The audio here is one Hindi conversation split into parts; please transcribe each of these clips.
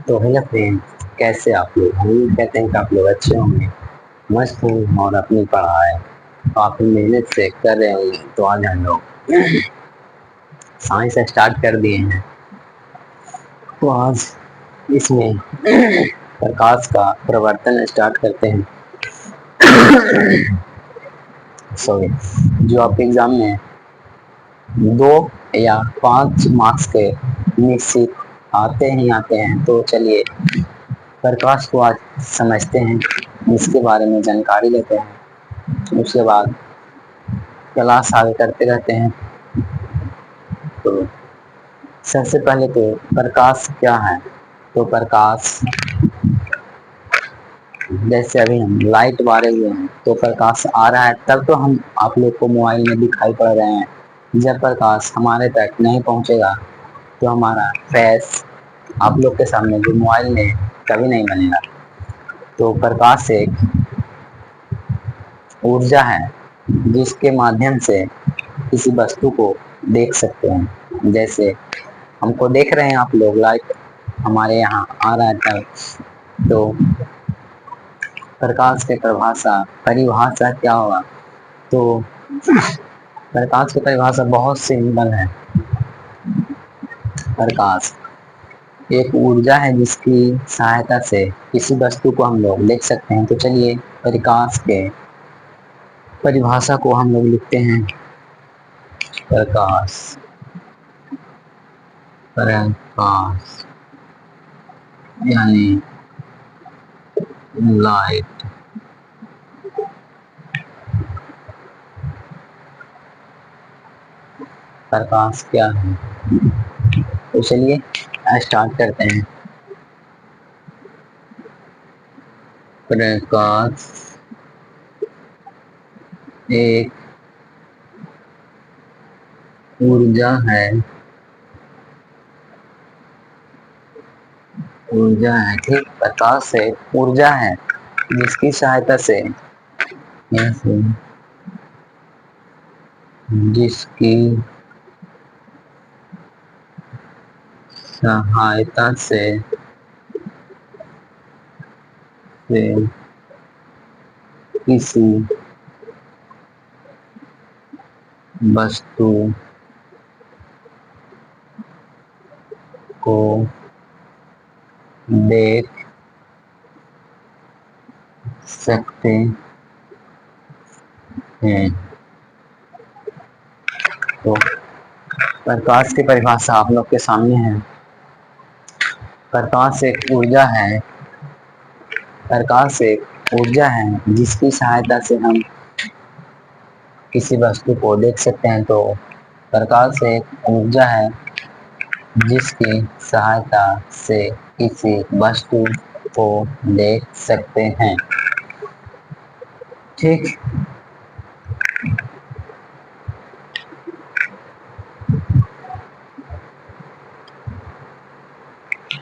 तो हेलो फ्रेंड, कैसे आप लोग। हम कहते हैं कि आप लोग अच्छे होंगे, मस्त हों और अपनी पढ़ाई काफी मेहनत से कर रहे होंगे। तो आज हम लोग साइंस स्टार्ट कर दिए हैं। तो आज इसमें प्रकाश का प्रवर्तन स्टार्ट करते हैं। सॉरी, जो आपके एग्जाम में 2 या 5 मार्क्स के निश्चित आते ही आते हैं। तो चलिए प्रकाश को आज समझते हैं, इसके बारे में जानकारी लेते हैं। उसके बाद क्लास आगे करते रहते हैं। तो सबसे पहले तो प्रकाश क्या है। तो प्रकाश, जैसे अभी हम लाइट बारे हुए हैं तो प्रकाश आ रहा है तब तो हम आप लोग को मोबाइल में दिखाई पड़ रहे हैं। जब प्रकाश हमारे तक नहीं पहुंचेगा तो हमारा फेस आप लोग के सामने जो मोबाइल में कभी नहीं बनेगा। तो प्रकाश एक ऊर्जा है जिसके माध्यम से किसी वस्तु को देख सकते हैं। जैसे हमको देख रहे हैं आप लोग, लाइट हमारे यहाँ आ रहा है तब। तो प्रकाश के परिभाषा क्या होगा। तो प्रकाश की परिभाषा बहुत सिंपल है। प्रकाश एक ऊर्जा है जिसकी सहायता से किसी वस्तु को हम लोग देख सकते हैं। तो चलिए प्रकाश के परिभाषा को हम लोग लिखते हैं। प्रकाश प्रकाश यानी लाइट। प्रकाश क्या है, तो चलिए स्टार्ट करते हैं। प्रकाश एक ऊर्जा है, ठीक। प्रकाश एक ऊर्जा है जिसकी सहायता से जिसकी सहायता से किसी वस्तु को देख सकते हैं। तो प्रकाश की परिभाषा आप लोग के सामने है। प्रकाश एक ऊर्जा है, जिसकी सहायता से हम किसी वस्तु को देख सकते हैं। तो प्रकाश एक ऊर्जा है जिसकी सहायता से किसी वस्तु को देख सकते हैं, ठीक।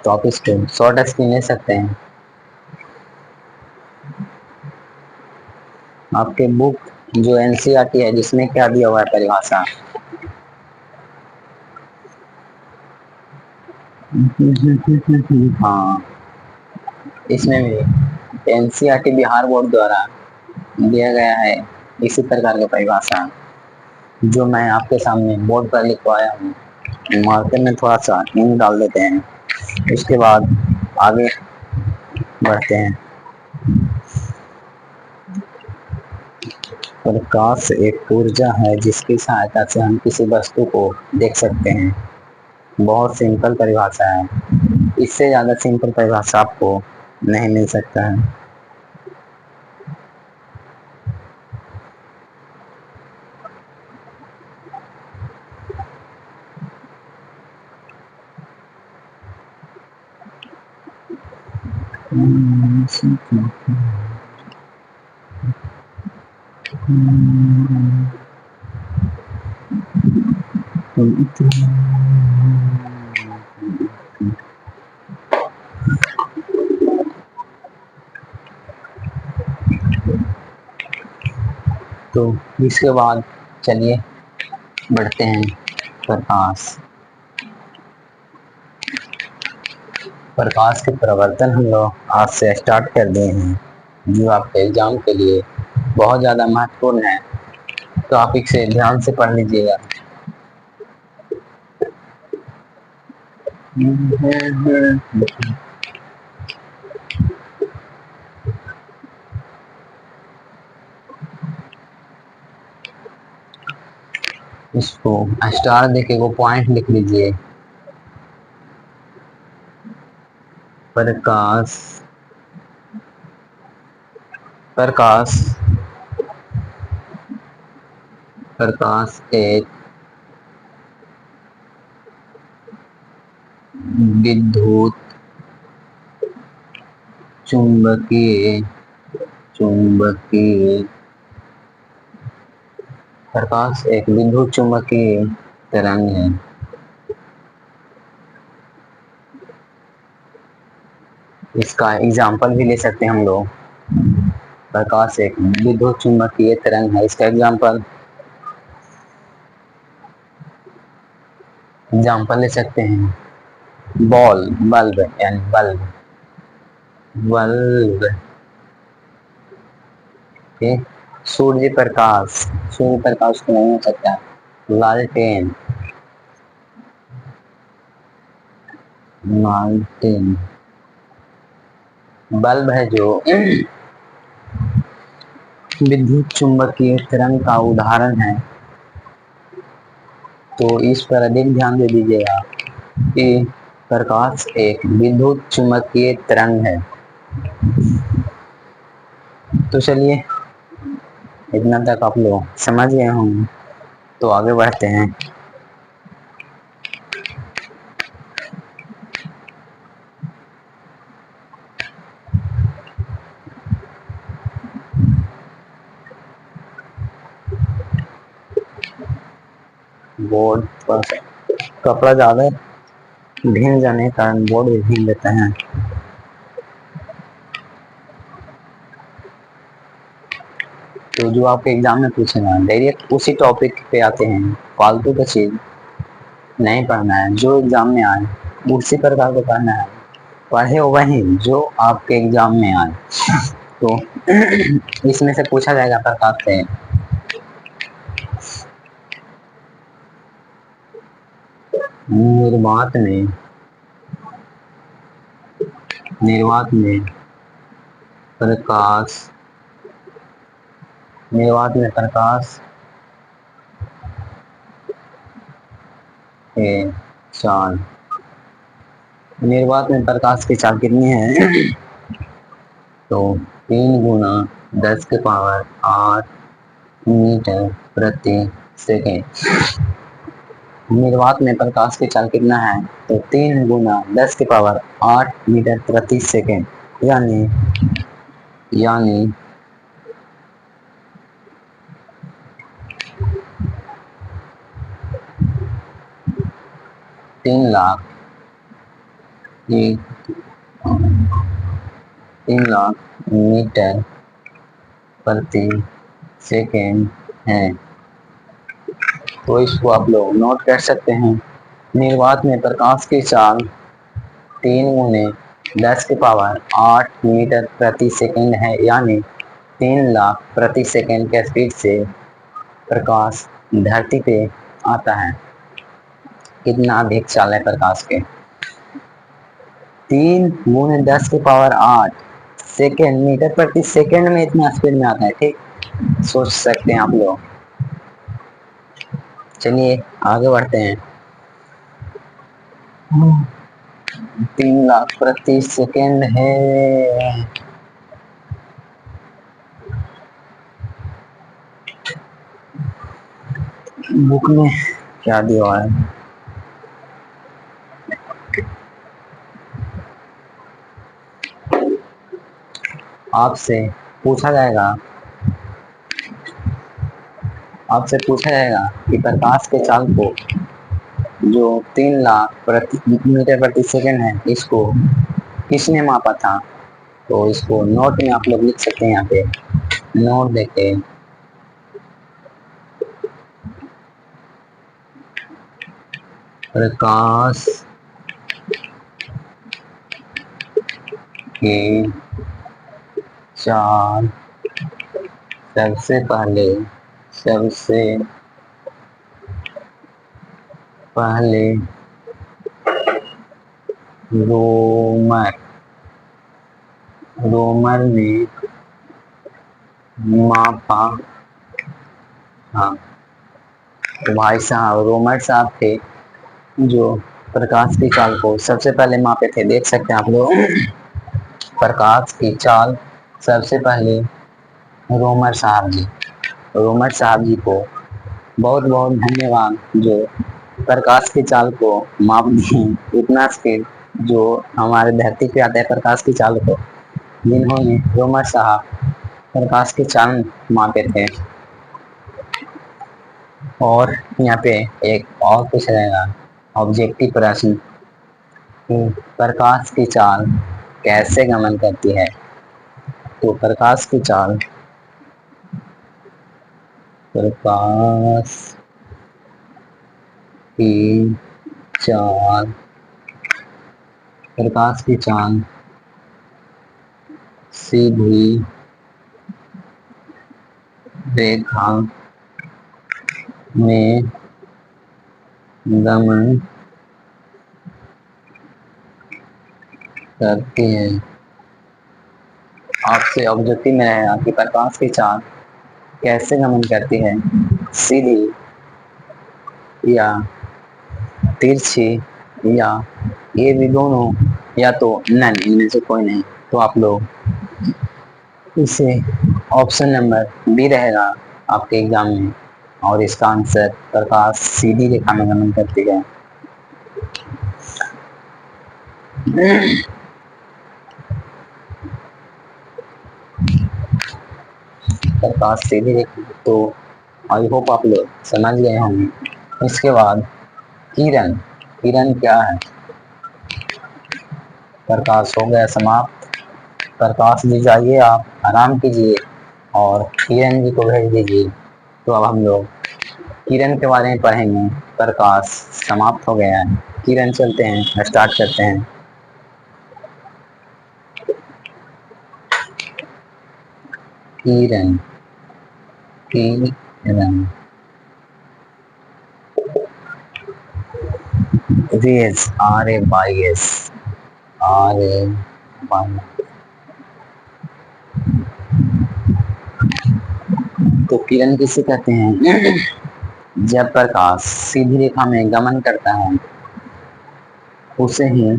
तो आप इसको शॉर्ट स्क्रीन ले सकते हैं। आपके बुक जो एनसीईआरटी है जिसमें क्या दिया हुआ है परिभाषा। हाँ, इसमें भी एनसीईआरटी बिहार बोर्ड द्वारा दिया गया है इसी प्रकार की परिभाषा, जो मैं आपके सामने बोर्ड पर लिखवाया हूँ। मार्कर में थोड़ा सा इंक डाल देते हैं, उसके बाद आगे बढ़ते हैं। प्रकाश एक ऊर्जा है जिसकी सहायता से हम किसी वस्तु को देख सकते हैं। बहुत सिंपल परिभाषा है, इससे ज्यादा सिंपल परिभाषा आपको नहीं मिल सकता है। तो इसके बाद चलिए बढ़ते हैं। प्रकाश प्रकाश के प्रवर्तन हम लोग आज से स्टार्ट कर दिए हैं, जो आपके एग्जाम के लिए बहुत ज़्यादा महत्वपूर्ण है। टॉपिक से ध्यान से पढ़ लीजिएगा। इसको स्टार देके वो पॉइंट लिख लीजिए। प्रकाश प्रकाश प्रकाश एक विद्युत चुंबकीय चुंबकीय प्रकाश एक विद्युत चुंबकीय तरंग है। इसका एग्जाम्पल भी ले सकते हैं हम लोग। प्रकाश एक विद्युत चुंबकीय तरंग है, इसका एग्जाम्पल ले सकते हैं। बल्ब यानी बल्ब बल्ब ठीक। सूर्य प्रकाश को नहीं हो सकता। लालटेन लालटेन बल्ब है जो विद्युत चुंबकीय तरंग का उदाहरण है। तो इस पर अधिक ध्यान दे दीजिएगा कि प्रकाश एक विद्युत चुंबकीय तरंग है। तो चलिए, इतना तक आप लोग समझ गए होंगे, तो आगे बढ़ते हैं। बोर्ड पर कपड़ा ज्यादा भीग जाने के कारण बोर्ड भी भीग लेते हैं। तो जो आपके एग्जाम में पूछेगा डायरेक्ट उसी टॉपिक पे आते हैं, फालतू का चीज नहीं पढ़ना है। जो एग्जाम में आए उसी प्रकार को पढ़ना है। पढ़े वही जो आपके एग्जाम में आए। तो इसमें से पूछा जाएगा प्रकाश से। निर्वात में प्रकाश निर्वात में प्रकाश के चाल निर्वात में प्रकाश की चाल कितनी है? तो 3 × 10⁸ मीटर प्रति सेकेंड। निर्वात में प्रकाश की चाल कितना है? तो 3 × 10⁸ मीटर प्रति सेकेंड, यानी 3 लाख 3 लाख मीटर प्रति सेकेंड है। तो इसको आप लोग नोट कर सकते हैं। निर्वात में प्रकाश की चाल 3 × 10⁸ मीटर प्रति सेकेंड है, यानी 3 लाख प्रति सेकेंड के स्पीड से प्रकाश धरती पे आता है। कितना अधिक चाल है प्रकाश के? 3 × 10⁸ सेकेंड, मीटर प्रति सेकेंड में इतना स्पीड में आता है। ठीक, सोच सकते हैं आप लोग। चलिए आगे बढ़ते हैं। 3 लाख प्रति सेकेंड है। बुक में क्या दिया है? आपसे पूछा जाएगा कि प्रकाश के चाल को जो 3 लाख प्रति मीटर प्रति सेकेंड है, इसको किसने मापा था? तो इसको नोट में आप लोग लिख सकते हैं। यहाँ पे नोट देके प्रकाश की चाल सबसे पहले रोमर रोमर ने मापा। हाँ, तो भाई साहब रोमर साहब थे जो प्रकाश की चाल को सबसे पहले मापे थे। देख सकते हैं आप लोग, प्रकाश की चाल सबसे पहले रोमर साहब जी को बहुत बहुत धन्यवाद, जो प्रकाश की चाल को माप दिए इतना स्पीड जो हमारे धरती पे आता है प्रकाश की चाल को, जिन्होंने रोमर साहब प्रकाश की चाल मापे थे। और यहाँ पे एक और कुछ रहेगा, ऑब्जेक्टिव प्रश्न कि प्रकाश की चाल कैसे गमन करती है। तो प्रकाश की चाल सीधी रेखा में गमन करती है। आपसे ऑब्जेक्टिव में रहेगा कि प्रकाश की चाल कैसे गमन करती है, सीधी या तिरछी या ये भी दोनों, या तो नन, इनमें से कोई नहीं। तो आप लोग इसे ऑप्शन नंबर बी रहेगा आपके एग्जाम में, और इसका आंसर प्रकाश सीधी रेखा में गमन करती है। प्रकाश सीधी रेखा, तो आई होप आप लोग समझ गए होंगे। इसके बाद किरण, किरण क्या है। प्रकाश हो गया समाप्त। प्रकाश जी जाइए, आप आराम कीजिए और किरण जी को भेज दीजिए। तो अब हम लोग किरण के बारे में पढ़ेंगे। प्रकाश समाप्त हो गया है, किरण चलते हैं, स्टार्ट करते हैं। किरण, किरण, रेज, RAYS, RAY। तो किरण किसे कहते हैं। जब प्रकाश सीधी रेखा में गमन करता है उसे ही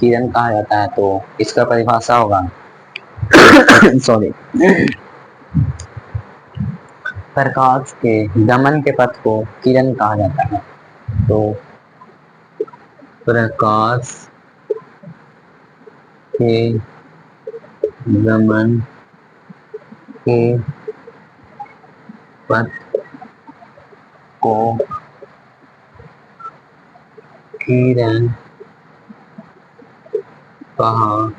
किरण कहा जाता है। तो इसका परिभाषा होगा सॉरी, प्रकाश के गमन के पथ को किरण कहा जाता है। तो प्रकाश के गमन के पथ को किरण कहा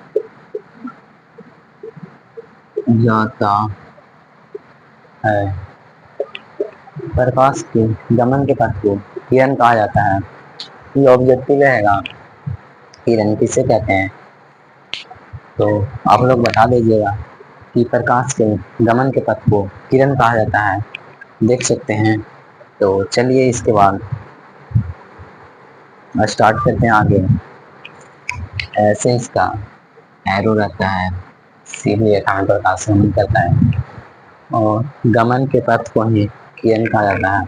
जाता है। प्रकाश के गमन के पथ को किरण कहा जाता है। ये ऑब्जेक्टिव रहेगा, किरण किसे कहते हैं। तो आप लोग बता दीजिएगा कि प्रकाश के गमन के पथ को किरण कहा जाता है। देख सकते हैं। तो चलिए इसके बाद स्टार्ट करते हैं आगे। ऐसे इसका एरो रहता है, सीधी रेखा में प्रकाश गमन करता है और गमन के पथ को ही किरण कहा जाता है।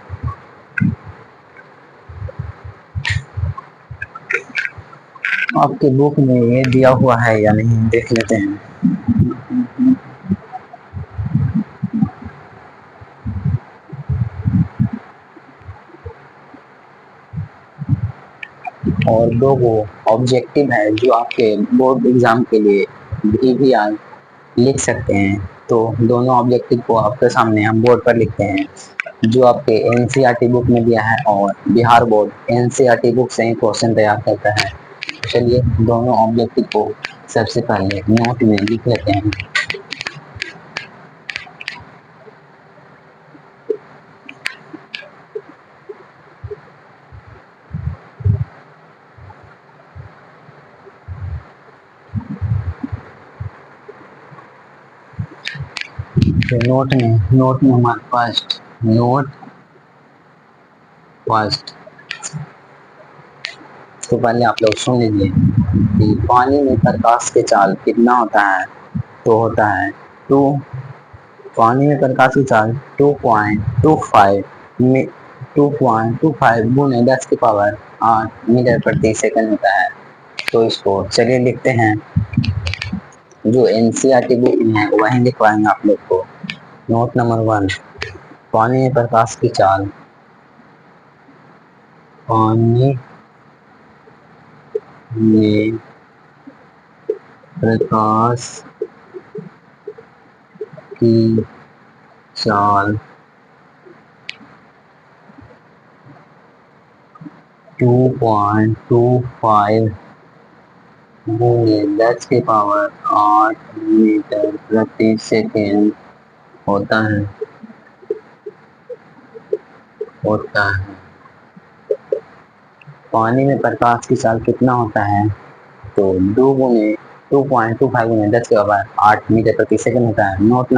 आपके बुक में ये दिया हुआ है या नहीं, देख लेते हैं। और दो वो ऑब्जेक्टिव है जो आपके बोर्ड एग्जाम के लिए भी आप लिख सकते हैं। तो दोनों ऑब्जेक्टिव को आपके सामने हम बोर्ड पर लिखते हैं, जो आपके एनसीईआरटी बुक में दिया है और बिहार बोर्ड एनसीईआरटी बुक से ही क्वेश्चन तैयार करता है। चलिए दोनों ऑब्जेक्टिव को सबसे पहले नोट में लिख लेते हैं। तो note number first, node first. तो पहले आप लोग सुन लीजिए कि पानी में प्रकाश के चाल कितना होता है। तो होता है टू, पानी में प्रकाश की चाल 2.25 में 2.25 गुने 10 की पावर 8 मीटर प्रति सेकंड होता है। तो इसको चलिए लिखते हैं, जो एनसीईआरटी बुक में है वही लिखवाएंगे आप लोग को। नोट नंबर 1, पानी में प्रकाश की चाल, पानी में प्रकाश की चाल 2.25 गुने 10 की पावर 8 मीटर प्रति सेकेंड होता है। पानी में प्रकाश की चाल कितना होता है, तो 2.25 गुने 10 की पावर 8 मीटर प्रति सेकेंड होता है। नोट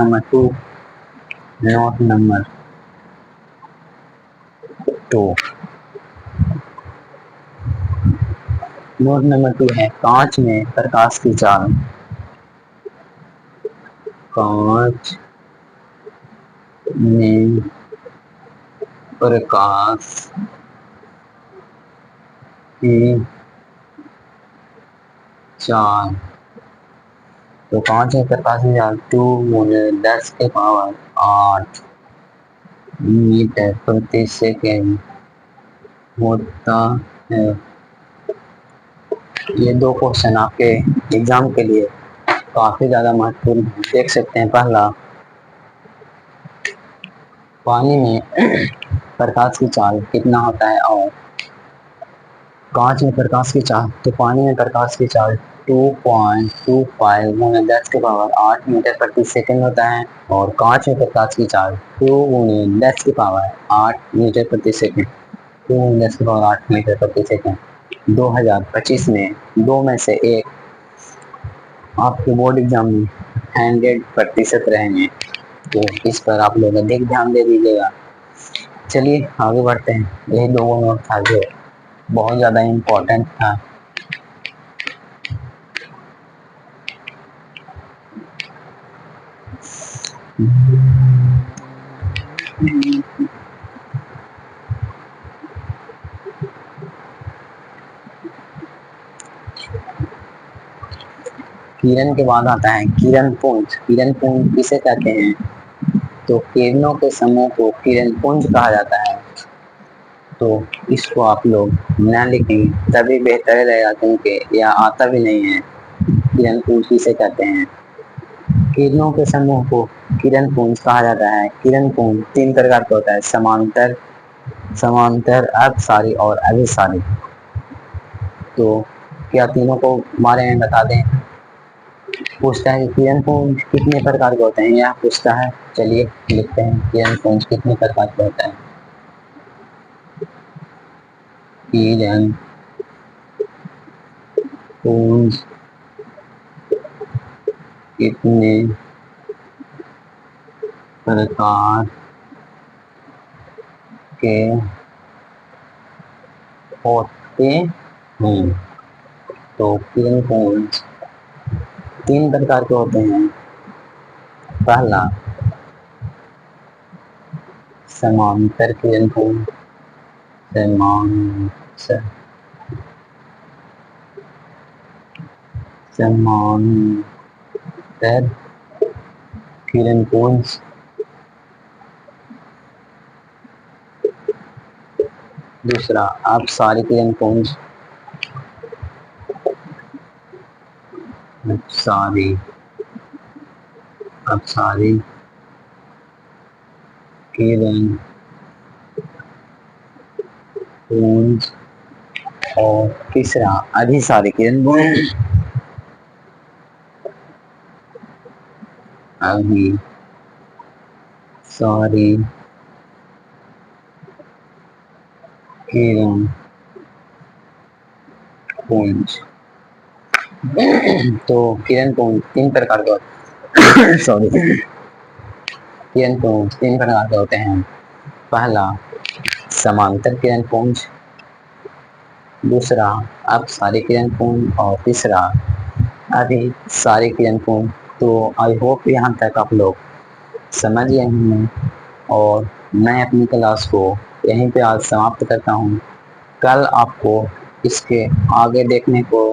नंबर टू है कांच में प्रकाश की चाल, कांच में प्रकाश की चाल, तो कांच में प्रकाश की चाल 2 गुने 10 की पावर 8 मीटर प्रति सेकेंड होता है। ये दो क्वेश्चन आपके एग्जाम के लिए काफी ज्यादा महत्वपूर्ण देख सकते हैं। पहला, पानी में प्रकाश की चाल कितना होता है, और कांच में प्रकाश की चाल, तो पानी में प्रकाश की चाल 2.25 गुने 10 की पावर 8 मीटर प्रति सेकंड होता है, और कांच में प्रकाश की चाल 2 गुने 10 की पावर 8 मीटर प्रति सेकंड, 2 गुने 10 की पावर 8 मीटर प्रति सेकंड। 2025 में दो में से एक आपके बोर्ड एग्जाम में 100% रहेंगे, तो इस पर आप लोग अधिक ध्यान दे दीजिएगा। चलिए आगे बढ़ते हैं। यही दो नोट था जो बहुत ज़्यादा इम्पोर्टेंट था। किरण के बाद आता है किरण पुंज। किरण पुंज किसे कहते हैं, तो किरणों के समूह को किरण पुंज कहा जाता है। तो इसको आप लोग न लिखेंगे तभी बेहतर रहेगा, क्योंकि यह आता भी नहीं है। किरण पुंज किसे कहते हैं, किरणों के समूह को किरण पुंज कहा जाता है। किरण पुंज 3 प्रकार का होता है, समांतर अर्धसारी और अभिसारी। तो क्या तीनों को बारे में बता दें। पूछता है कि किरण पुंज कितने प्रकार के होते हैं, यह पूछता है। चलिए लिखते हैं, किरण पुंज कितने प्रकार के होता है। किरण पुंज कितने प्रकार के होते हैं, तो किरण पुंज 3 प्रकार के होते हैं। पहला, समांतर किरण पुंज, समांतर किरण पुंज। दूसरा, अपसारी किरण पुंज, अपसारी किरण पुंज। और तीसरा, अभिसारी किरण पुंज। अभिसारी किरण पुंज। तो किरण पुंज 3 प्रकार के होते हैं। सॉरी, किरणपुंज 3 प्रकार के होते हैं। पहला समांतर किरणपुंज, दूसरा अपसारी किरणपुंज और तीसरा अभिसारी किरणपुंज। तो आई होप यहाँ तक आप लोग समझ गए हैं और मैं अपनी क्लास को यहीं पे आज समाप्त करता हूँ। कल आपको इसके आगे देखने को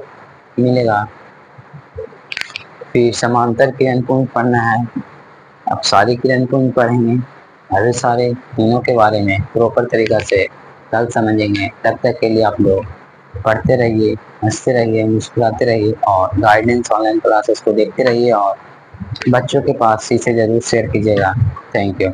मिलेगा। फिर समांतर किरणपुंज पढ़ना है, अब सारी किरणपुंज पढ़ेंगे, अभी सारे तीनों के बारे में प्रॉपर तरीका से कल समझेंगे। तब तक के लिए आप लोग पढ़ते रहिए, हंसते रहिए, मुस्कुराते रहिए और गाइडेंस ऑनलाइन क्लासेस को देखते रहिए और बच्चों के पास इसे ज़रूर शेयर कीजिएगा। Thank you.